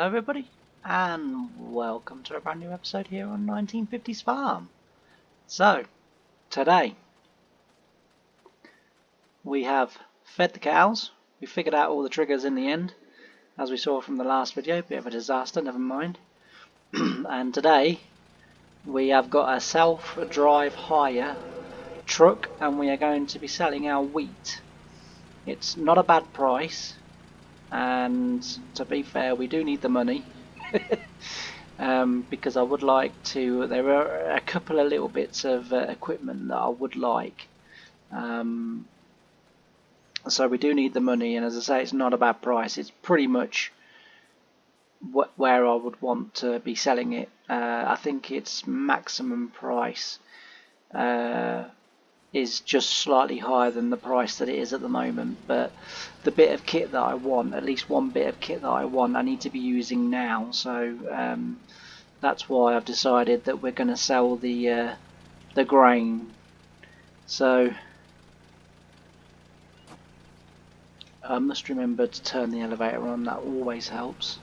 Hello everybody, and welcome to a brand new episode here on 1950's Farm. So, today we have fed the cows. We figured out all the triggers in the end, as we saw from the last video. Bit of a disaster, never mind. And today we have got a self-drive hire truck, and we are going to be selling our wheat. It's not a bad price, and to be fair, we do need the money. Because I would like to, there are a couple of little bits of equipment that I would like, so we do need the money, and as I say, it's not a bad price. It's pretty much where I would want to be selling it. I think its maximum price is just slightly higher than the price that it is at the moment, but the bit of kit that I want, at least one bit of kit that I want, I need to be using now. So that's why I've decided that we're going to sell the grain. So I must remember to turn the elevator on. That always helps.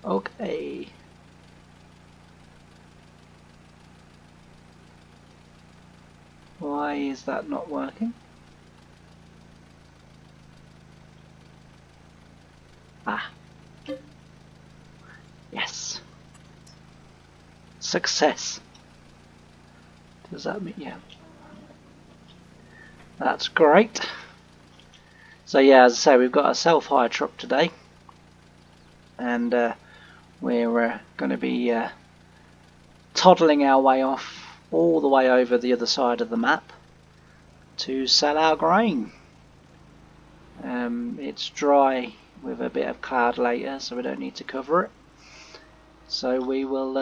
Okay. Why is that not working? Ah. Yes. Success. Does that mean, yeah. That's great. So yeah, as I say, we've got a self-hire truck today, and we're going to be toddling our way off all the way over the other side of the map to sell our grain. It's dry with a bit of cloud later, so we don't need to cover it. So we will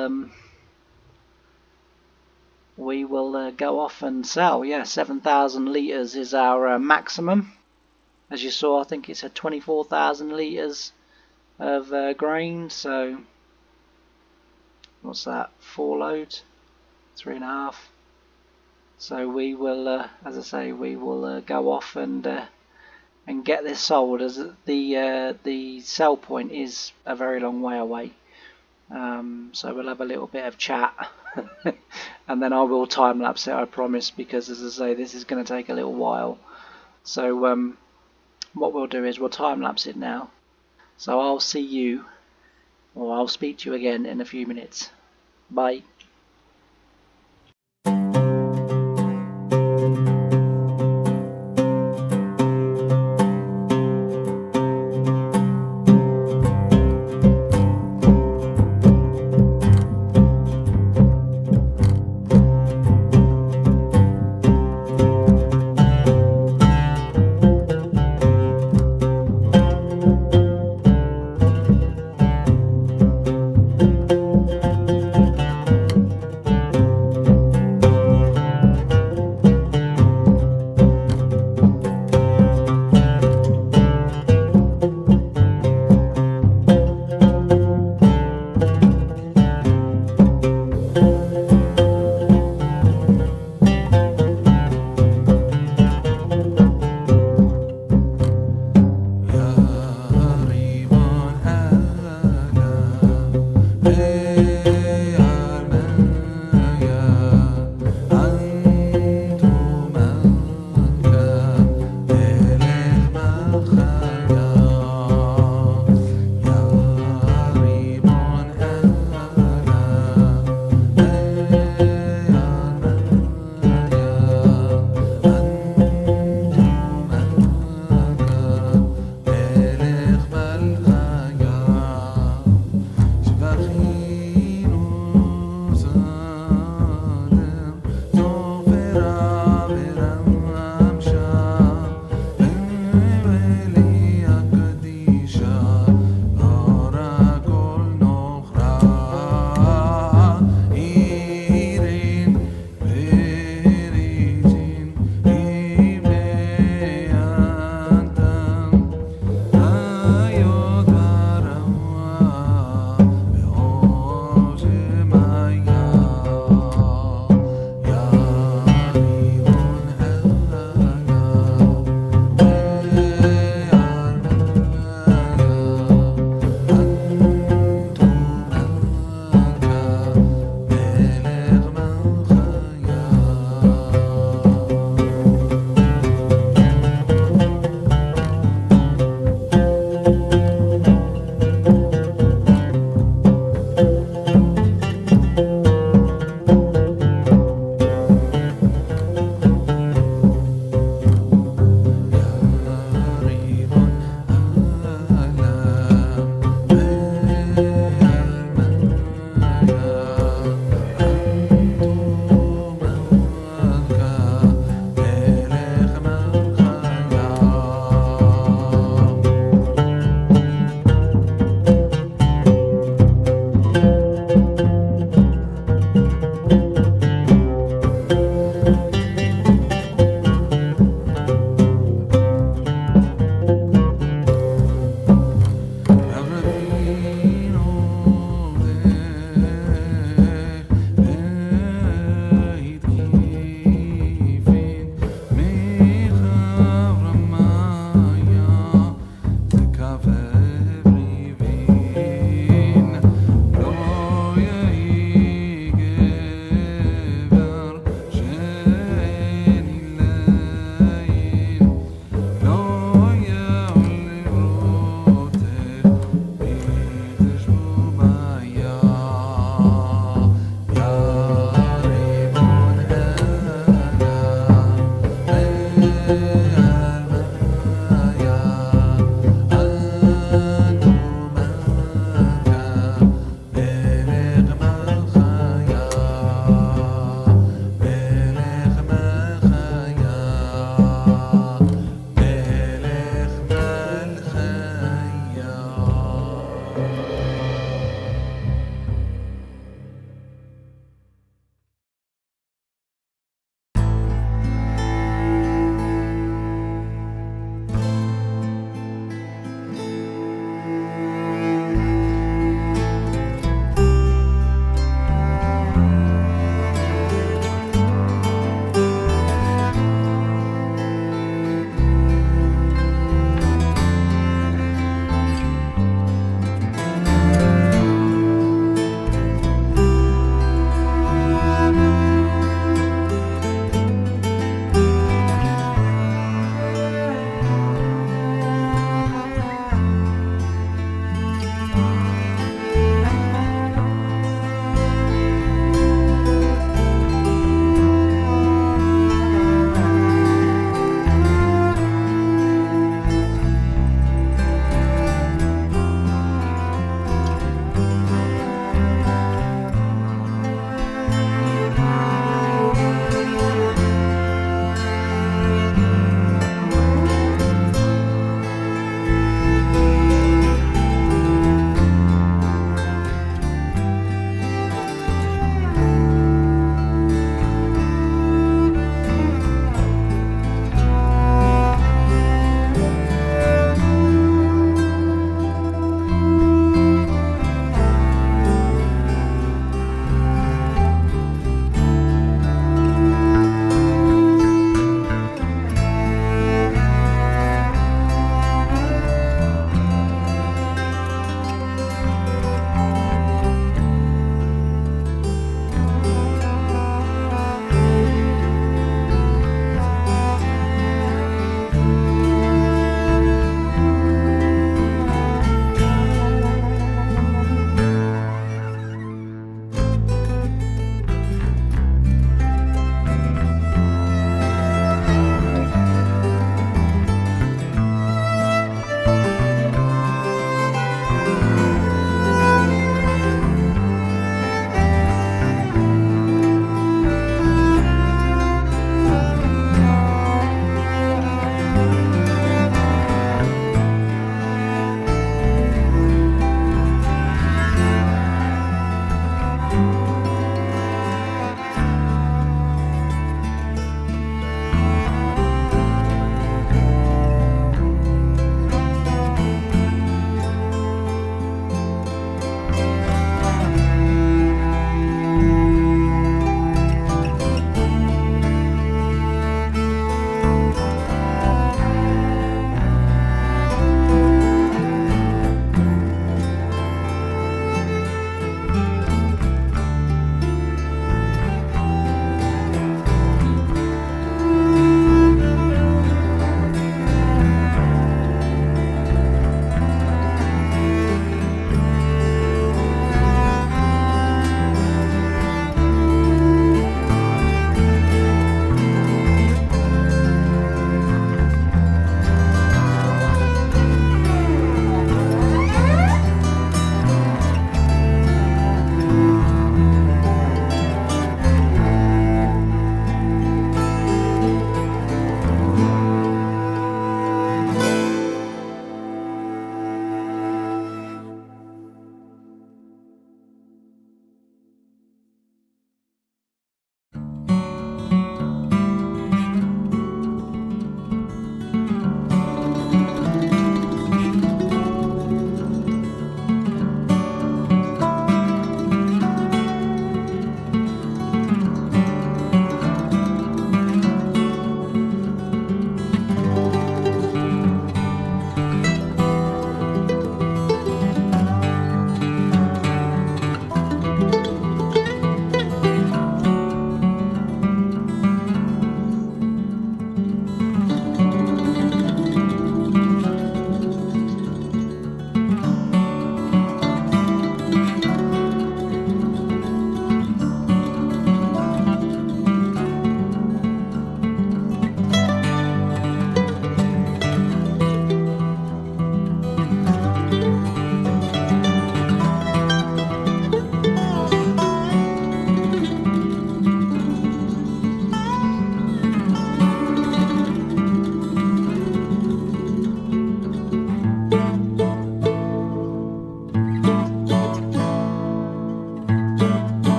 go off and sell. Yeah, 7,000 litres is our maximum. As you saw, I think it's at 24,000 litres of grain. So what's that? 4 loads, 3.5. So we will, as I say, we will go off and get this sold, as the sell point is a very long way away. So we'll have a little bit of chat and then I will time lapse it, I promise, because as I say, this is going to take a little while. So what we'll do is we'll time lapse it now. So I'll see you, or I'll speak to you again in a few minutes. Bye.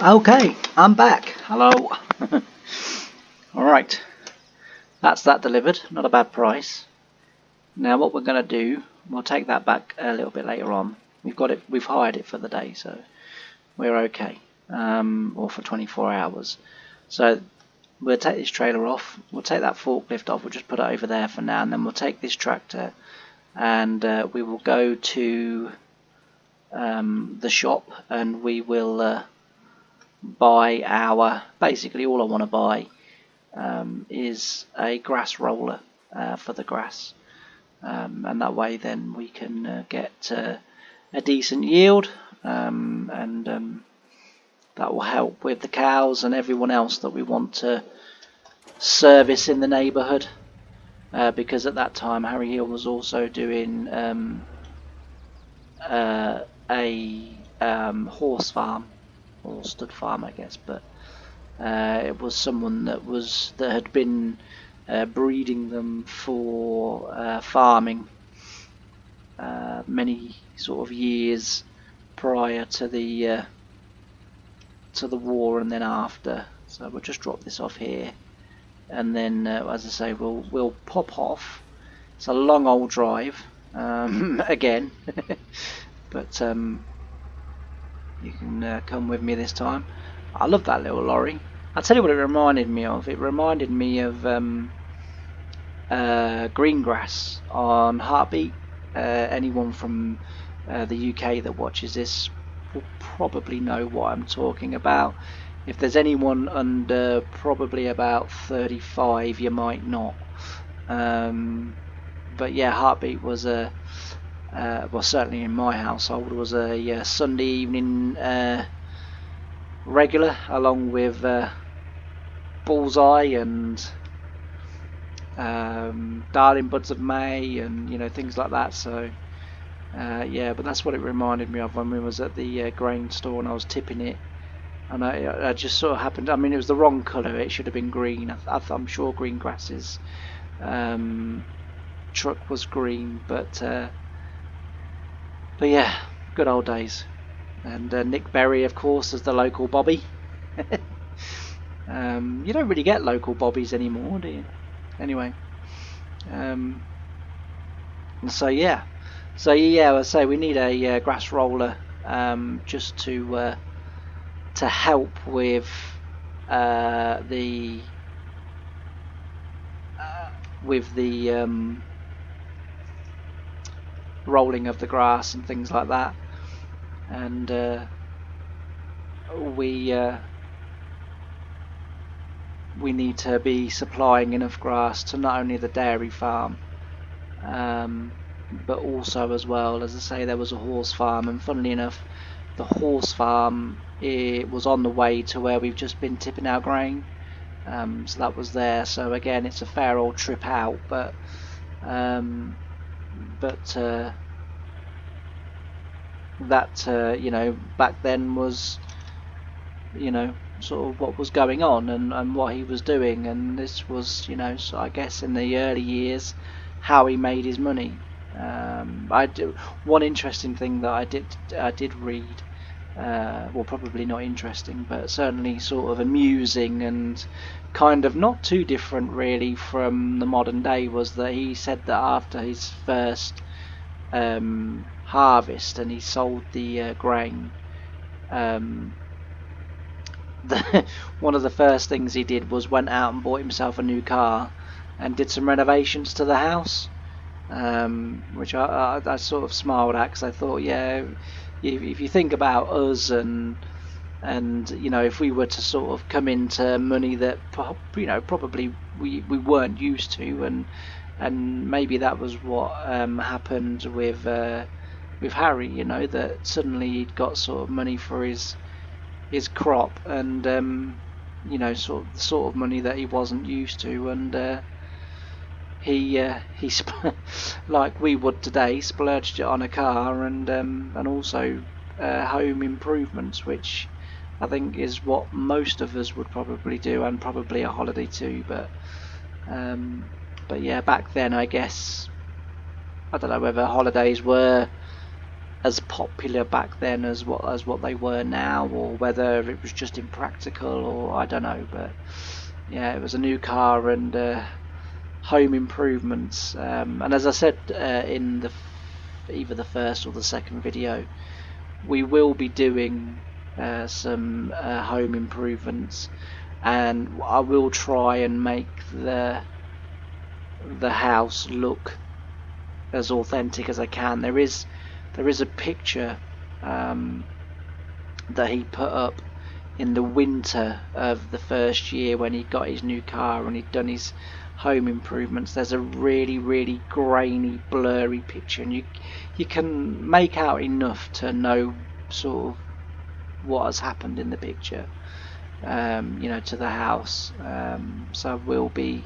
Okay, I'm back. Hello. Alright, that's that delivered. Not a bad price. Now what we're going to do, we'll take that back a little bit later on. We've hired it for the day, so we're okay. Or for 24 hours. So we'll take this trailer off. We'll take that forklift off. We'll just put it over there for now, and then we'll take this tractor and we will go to the shop, and we will buy basically all I want to buy is a grass roller for the grass, and that way then we can get a decent yield, and that will help with the cows and everyone else that we want to service in the neighbourhood, because at that time Harry Hill was also doing a horse farm, or stud farm I guess, but it was someone that had been breeding them for farming many sort of years prior to the war and then after. So we'll just drop this off here, and then as I say, we'll pop off. It's a long old drive again, but you can come with me this time. I love that little lorry. I'll tell you what it reminded me of. It reminded me of green grass on Heartbeat. Anyone from the UK that watches this will probably know what I'm talking about. If there's anyone under probably about 35, you might not. But yeah, Heartbeat was well, certainly in my household, was a Sunday evening regular, along with Bullseye and Darling Buds of May, and things like that. So yeah, but that's what it reminded me of when we was at the grain store and I was tipping it, and I just sort of happened. I mean, it was the wrong colour. It should have been green. I'm sure Green Grass's truck was green, but yeah, good old days. And Nick Berry, of course, as the local Bobby. You don't really get local Bobbies anymore, do you? Anyway, so yeah, I say we need a grass roller, just to help with the rolling of the grass and things like that, and we need to be supplying enough grass to not only the dairy farm, but also, as well, as I say, there was a horse farm, and funnily enough, the horse farm, it was on the way to where we've just been tipping our grain, so that was there. So again, it's a fair old trip out, but that back then was sort of what was going on, and what he was doing, and this was so I guess in the early years how he made his money. One interesting thing that I did read, well, probably not interesting, but certainly sort of amusing and kind of not too different really from the modern day, was that he said that after his first harvest and he sold the grain, one of the first things he did was went out and bought himself a new car and did some renovations to the house, which I sort of smiled at, because I thought, yeah, if you think about us, and if we were to sort of come into money that probably we weren't used to, and maybe that was what happened with Harry, that suddenly he'd got sort of money for his crop, and sort of money that he wasn't used to, and he like we would today, splurged it on a car, and also home improvements, which I think is what most of us would probably do, and probably a holiday too. But yeah, back then, I guess, I don't know whether holidays were as popular back then as what they were now, or whether it was just impractical, or I don't know. But yeah, it was a new car and home improvements. And as I said in either the first or the second video, we will be doing some home improvements, and I will try and make the house look as authentic as I can. There is a picture that he put up in the winter of the first year when he got his new car and he'd done his home improvements. There's a really grainy, blurry picture, and you can make out enough to know sort of what has happened in the picture, to the house. So we'll be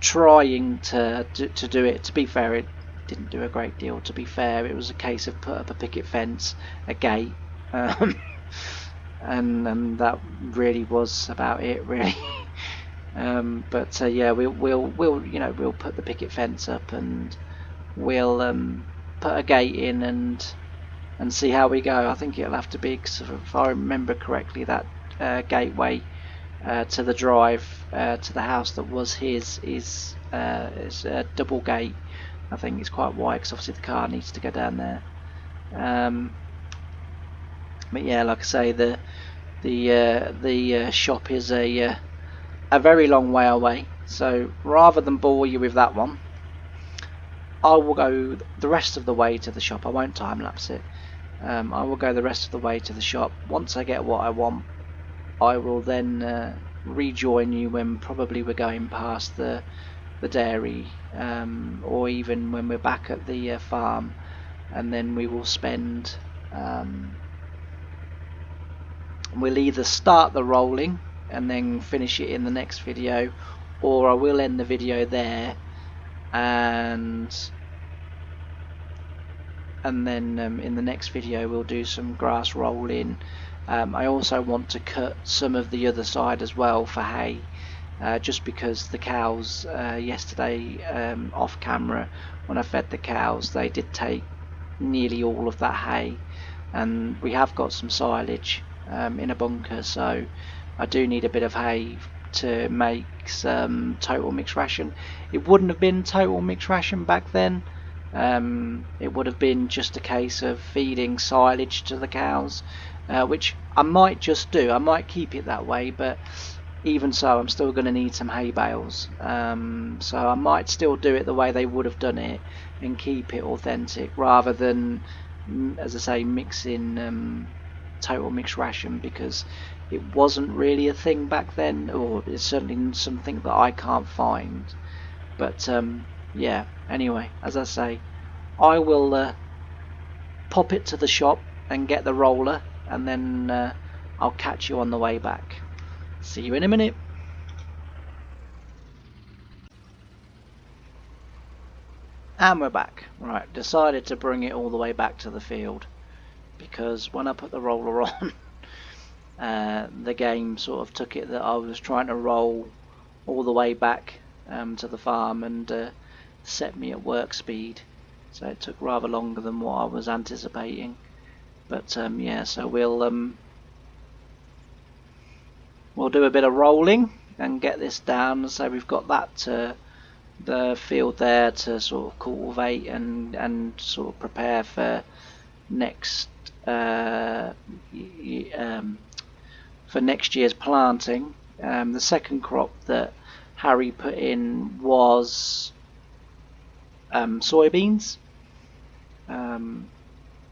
trying to do it. To be fair, it didn't do a great deal. To be fair, it was a case of put up a picket fence, a gate, and that really was about it, really. But yeah, we'll put the picket fence up, and we'll put a gate in and see how we go. I think it'll have to be, if I remember correctly, that gateway to the drive to the house that was his is a double gate. I think it's quite wide because obviously the car needs to go down there. But yeah, like I say, the shop is a very long way away. So rather than bore you with that one, I will go the rest of the way to the shop. I won't time lapse it. I will go the rest of the way to the shop. Once I get what I want, I will then rejoin you when probably we're going past the dairy, or even when we're back at the farm, and then we will spend we'll either start the rolling and then finish it in the next video, or I will end the video there and then in the next video we'll do some grass rolling. I also want to cut some of the other side as well for hay, just because the cows yesterday, off camera, when I fed the cows, they did take nearly all of that hay, and we have got some silage in a bunker, so I do need a bit of hay to make some total mixed ration. It wouldn't have been total mixed ration back then. It would have been just a case of feeding silage to the cows, which I might just do. I might keep it that way, but even so, I'm still going to need some hay bales. So I might still do it the way they would have done it and keep it authentic, rather than, as I say, mixing total mixed ration, because it wasn't really a thing back then, or it's certainly something that I can't find. But yeah, anyway, as I say, I will pop it to the shop and get the roller, and then I'll catch you on the way back. See you in a minute. And we're back. Right, decided to bring it all the way back to the field, because when I put the roller on, the game sort of took it that I was trying to roll all the way back to the farm, and set me at work speed, so it took rather longer than what I was anticipating. But yeah, so we'll do a bit of rolling and get this down. So we've got that the field there to sort of cultivate and sort of prepare for next for next year's planting. The second crop that Harry put in was soybeans.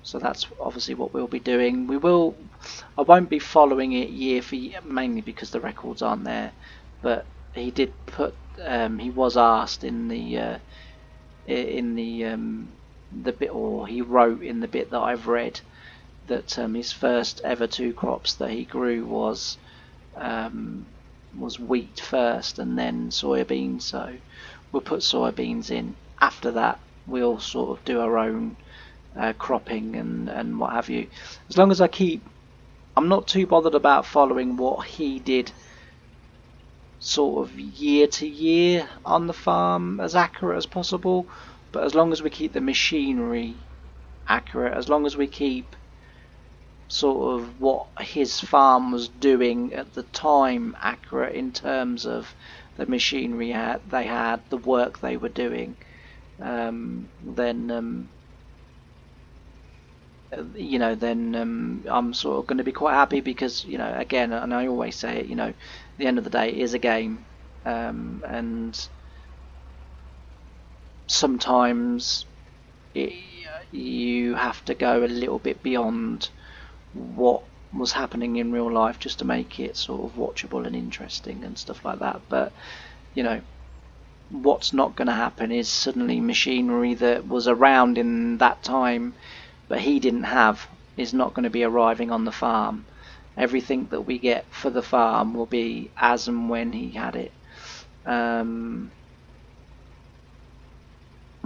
So that's obviously what we'll be doing. I won't be following it year for year, mainly because the records aren't there. But he did put. He was asked in the bit, or he wrote in the bit that I've read, that his first ever 2 crops that he grew was wheat first and then soybeans. So we'll put soybeans in. After that, we'll sort of do our own cropping and what have you. As long as I'm not too bothered about following what he did sort of year to year on the farm, as accurate as possible, but as long as we keep the machinery accurate. As long as we keep sort of what his farm was doing at the time accurate in terms of the machinery they had, the work they were doing, then I'm sort of going to be quite happy, because again, and I always say it, at the end of the day, it is a game, and sometimes you have to go a little bit beyond what was happening in real life just to make it sort of watchable and interesting and stuff like that. But what's not going to happen is suddenly machinery that was around in that time but he didn't have is not going to be arriving on the farm. Everything that we get for the farm will be as and when he had it. And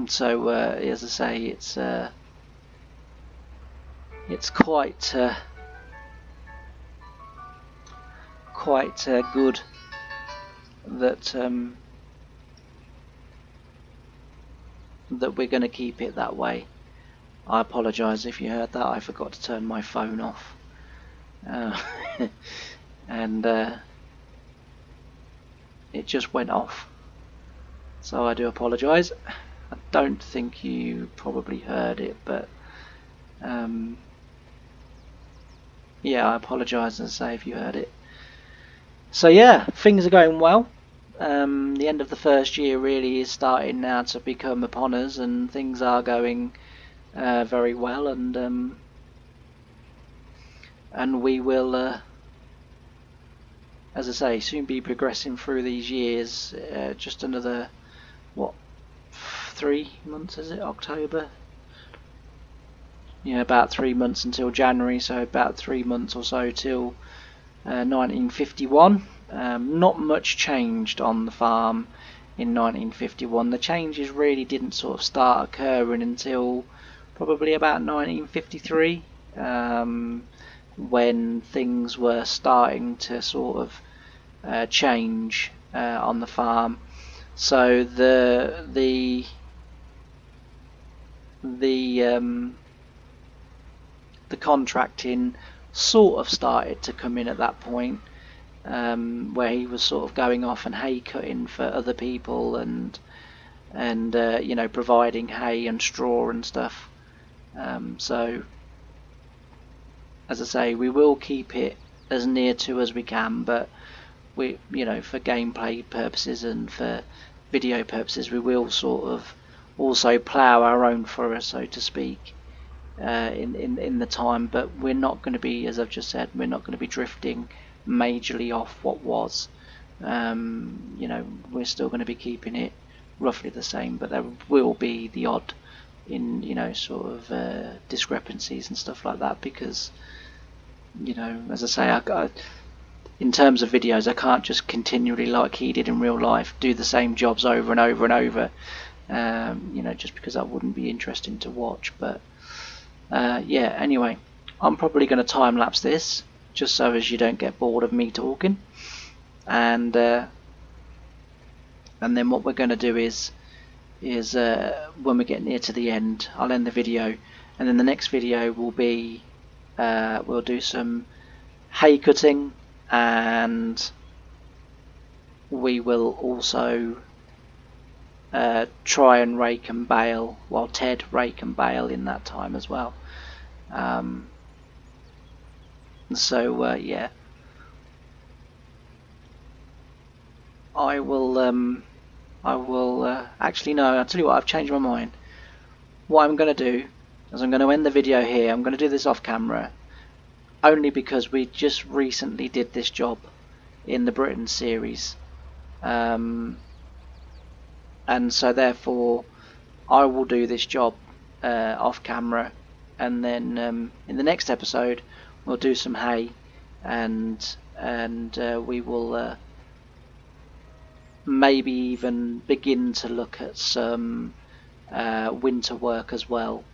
so, as I say, it's quite good that that we're going to keep it that way. I apologise if you heard that. I forgot to turn my phone off, and it just went off. So I do apologise. I don't think you probably heard it, but yeah, I apologise, as I say, if you heard it. So yeah, things are going well. The end of the first year really is starting now to become upon us, and things are going very well, and we will, as I say, soon be progressing through these years. Just another, what, 3 months is it? October? Yeah, about 3 months until January, so about 3 months or so till 1951. Not much changed on the farm in 1951. The changes really didn't sort of start occurring until probably about 1953, when things were starting to sort of change on the farm. So the contracting sort of started to come in at that point, where he was sort of going off and hay cutting for other people, and providing hay and straw and stuff. So, as I say, we will keep it as near to as we can, but we, for gameplay purposes and for video purposes, we will sort of also plough our own furrow, so to speak, in the time. But we're not going to be, as I've just said, we're not going to be drifting majorly off what was. We're still going to be keeping it roughly the same, but there will be the odd sort of discrepancies and stuff like that, because as I say, in terms of videos, I can't just continually, like he did in real life, do the same jobs over and over and over, just because that wouldn't be interesting to watch. But yeah, anyway, I'm probably going to time lapse this just so as you don't get bored of me talking, and then what we're going to do is when we get near to the end, I'll end the video, and then the next video will be we'll do some hay cutting, and we will also try and rake and bale, while Ted rake and bale in that time as well. So yeah, I will actually, no, I'll tell you what, I've changed my mind. What I'm going to do is I'm going to end the video here. I'm going to do this off camera, only because we just recently did this job in the Britain series, and so therefore I will do this job off camera, and then in the next episode we'll do some hay, and we will maybe even begin to look at some winter work as well,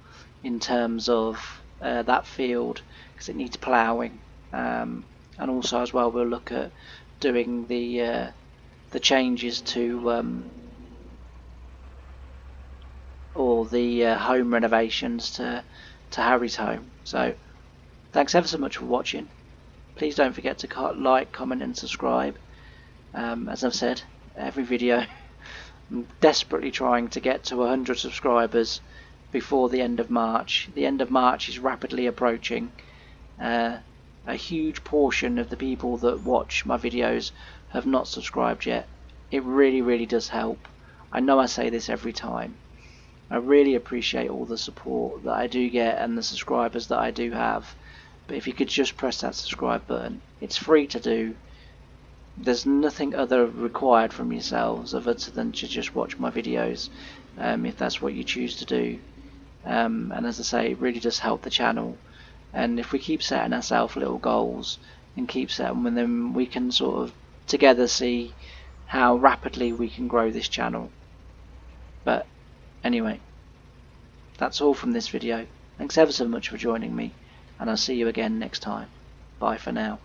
in terms of that field, because it needs ploughing, and also as well we'll look at doing the changes to or the home renovations to to Harry's home. So thanks ever so much for watching. Please don't forget to like, comment and subscribe. As I've said, every video, I'm desperately trying to get to 100 subscribers before the end of March. The end of March is rapidly approaching. A huge portion of the people that watch my videos have not subscribed yet. It really does help. I know I say this every time. I really appreciate all the support that I do get and the subscribers that I do have. But if you could just press that subscribe button, it's free to do. There's nothing other required from yourselves other than to just watch my videos, if that's what you choose to do. And as I say, it really does help the channel. And if we keep setting ourselves little goals and keep setting them, then we can sort of together see how rapidly we can grow this channel. But anyway, that's all from this video. Thanks ever so much for joining me, and I'll see you again next time. Bye for now.